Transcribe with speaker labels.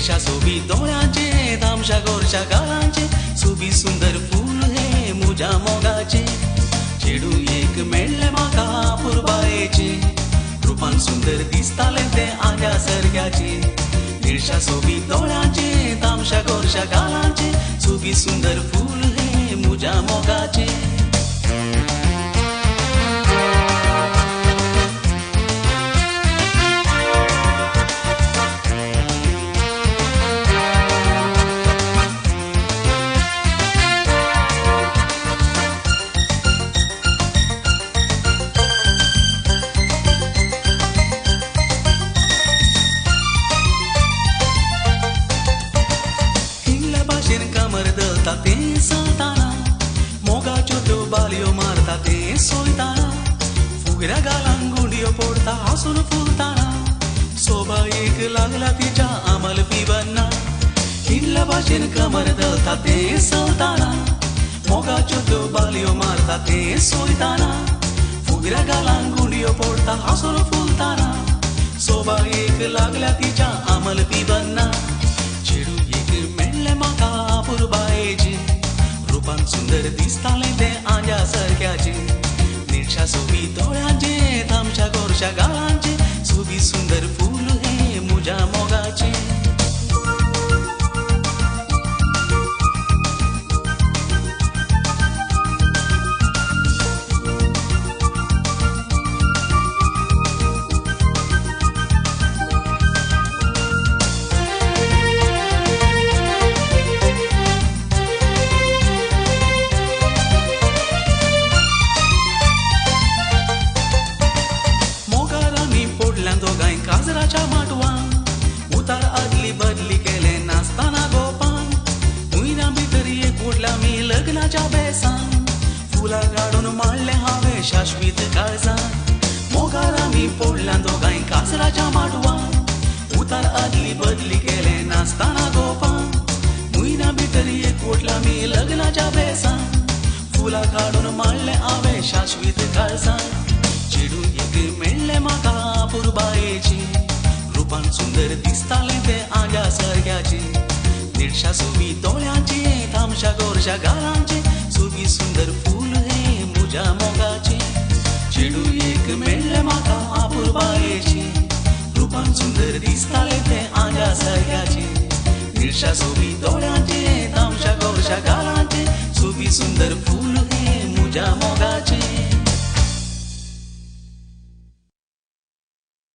Speaker 1: निळशा सोबी डोळ्यांचे तामशा गोरशा गालांचे सोबी सुंदर फूल हे मुजा मोगाचे चेडू एक मेळ्ळे म्हाका पुरबायेचे रूपान सुंदर दिसताले ते आग्या सरग्याचे निळशा सोबी डोळ्यांचे तामशा गोरशा गालांचे सोबी सुंदर फूल हे मुजा मोगाचे ते सांगताना मोगाच्यो त्यो बालयो मारता ते सोयताना फुगड्या गालांक गुंडयो पोडता हांसून फुलताना सोबा एक लागला तिच्या आमल पिबन्ना किल्ल्या भाशेन कमर दलता ते सांगताना मोगाच्यो त्यो बालयो मारता ते सोयताना फुगड्या गालांक गुंडयो पोडता हांसून फुलताना सोबा एक लागल्या तिच्या आमल पिबन्ना चेडू एक मेळ्ळे म्हाका पुरबायेचे रूपान सुंदर दिसताले ते आंज्या सरक्याचे निळशा सोबी डोळ्यांचे तामशा गोरशा गालांचे सोबी सुंदर फूल हे मुजा मोगाचे दोगांय काजराच्या माटवान उतार आदली बदली केले नाचताना गोपान मुयना भितर एक उडला मी लग्नाच्या बेसान फुलां काडून माळले हांवें शाश्वीत काळजान मोगार आमी पोडल्या दोगांय काजराच्या माटवान उतार आदली बदली केले नाचताना गोपान मुयना भितर एक उडला मी लग्नाच्या बेसान फुलां काडून माळले हांवें शाश्वीत काळजान चेडू एक मेळ्ळे म्हाका पुरबायेचे रूपान सुंदर दिसताले ते आंज्या सरग्याचे निळशा सोबी डोळ्यांचे तामशा गोरशा गालांचे सोबी सुंदर फूल हे मुजा मोगाचे चेडू एक मेळ्ळे म्हाका पुरबायेचे रूपान सुंदर दिसताले ते आंज्या सरग्याचे निळशा सोबी डोळ्यांचे